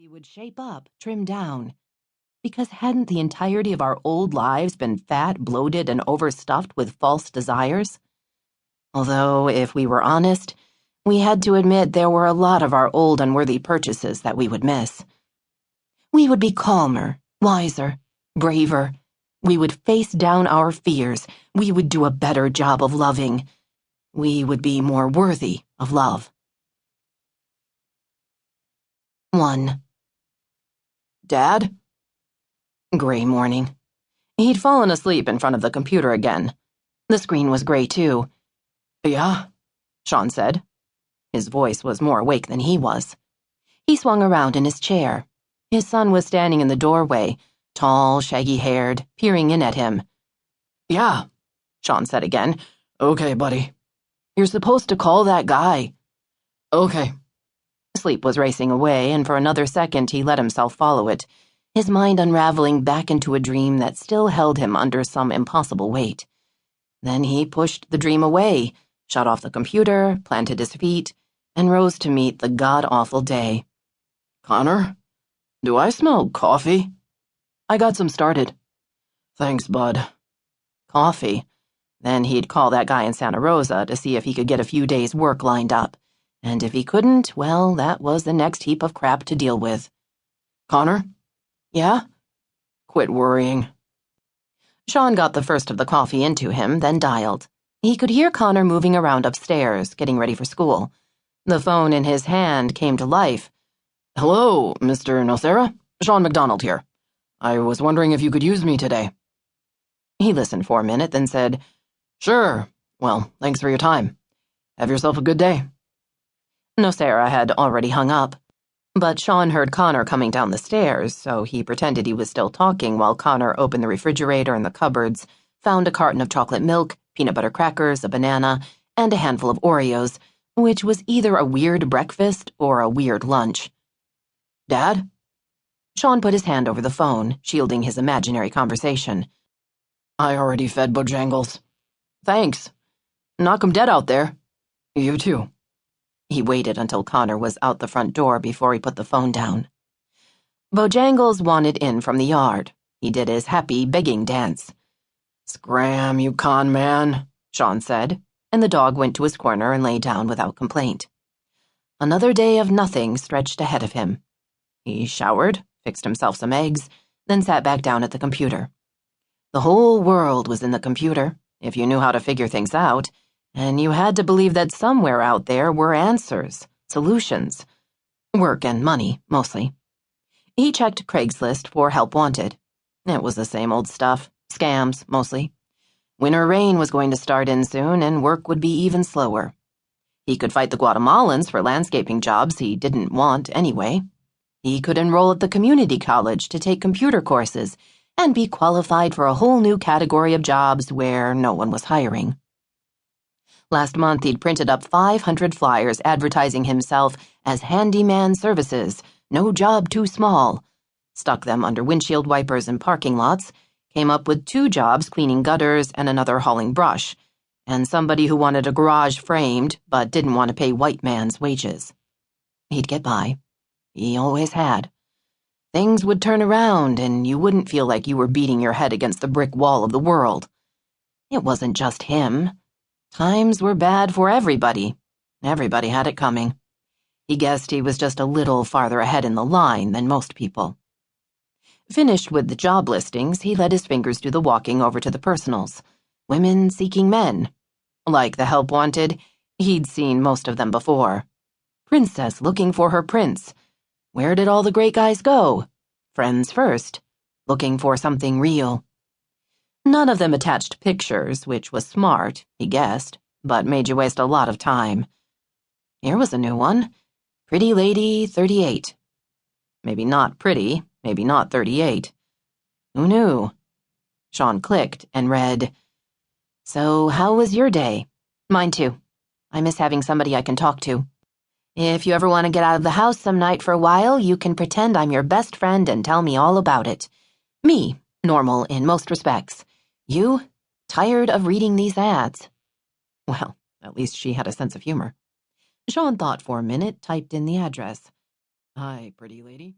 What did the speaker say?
We would shape up, trim down. Because hadn't the entirety of our old lives been fat, bloated, and overstuffed with false desires? Although, if we were honest, we had to admit there were a lot of our old unworthy purchases that we would miss. We would be calmer, wiser, braver. We would face down our fears. We would do a better job of loving. We would be more worthy of love. 1. Dad? Gray morning. He'd fallen asleep in front of the computer again. The screen was gray, too. Yeah, Sean said. His voice was more awake than he was. He swung around in his chair. His son was standing in the doorway, tall, shaggy-haired, peering in at him. Yeah, Sean said again. Okay, buddy. You're supposed to call that guy. Okay. Sleep was racing away, and for another second he let himself follow it, his mind unraveling back into a dream that still held him under some impossible weight. Then he pushed the dream away, shut off the computer, planted his feet, and rose to meet the god-awful day. Connor? Do I smell coffee? I got some started. Thanks, bud. Coffee. Then he'd call that guy in Santa Rosa to see if he could get a few days' work lined up. And if he couldn't, well, that was the next heap of crap to deal with. Connor? Yeah? Quit worrying. Sean got the first of the coffee into him, then dialed. He could hear Connor moving around upstairs, getting ready for school. The phone in his hand came to life. Hello, Mr. Nocera? Sean McDonald here. I was wondering if you could use me today. He listened for a minute, then said, Sure. Well, thanks for your time. Have yourself a good day. Nocera had already hung up, but Sean heard Connor coming down the stairs, so he pretended he was still talking while Connor opened the refrigerator and the cupboards, found a carton of chocolate milk, peanut butter crackers, a banana, and a handful of Oreos, which was either a weird breakfast or a weird lunch. Dad? Sean put his hand over the phone, shielding his imaginary conversation. I already fed Bojangles. Thanks. Knock 'em dead out there. You too. He waited until Connor was out the front door before he put the phone down. Bojangles wanted in from the yard. He did his happy begging dance. Scram, you con man, Sean said, and the dog went to his corner and lay down without complaint. Another day of nothing stretched ahead of him. He showered, fixed himself some eggs, then sat back down at the computer. The whole world was in the computer, if you knew how to figure things out, and you had to believe that somewhere out there were answers, solutions. Work and money, mostly. He checked Craigslist for help wanted. It was the same old stuff, scams, mostly. Winter rain was going to start in soon, and work would be even slower. He could fight the Guatemalans for landscaping jobs he didn't want anyway. He could enroll at the community college to take computer courses and be qualified for a whole new category of jobs where no one was hiring. Last month, he'd printed up 500 flyers advertising himself as handyman services, no job too small, stuck them under windshield wipers in parking lots, came up with 2 jobs cleaning gutters and another hauling brush, and somebody who wanted a garage framed but didn't want to pay white man's wages. He'd get by. He always had. Things would turn around, and you wouldn't feel like you were beating your head against the brick wall of the world. It wasn't just him. Times were bad for everybody. Everybody had it coming. He guessed he was just a little farther ahead in the line than most people. Finished with the job listings, he let his fingers do the walking over to the personals. Women seeking men. Like the help wanted, he'd seen most of them before. Princess looking for her prince. Where did all the great guys go? Friends first. Looking for something real. None of them attached pictures, which was smart, he guessed, but made you waste a lot of time. Here was a new one. Pretty lady, 38. Maybe not pretty, maybe not 38. Who knew? Sean clicked and read, So, how was your day? Mine too. I miss having somebody I can talk to. If you ever want to get out of the house some night for a while, you can pretend I'm your best friend and tell me all about it. Me, normal in most respects. You, tired of reading these ads. Well, at least she had a sense of humor. Sean thought for a minute, typed in the address. Hi, pretty lady.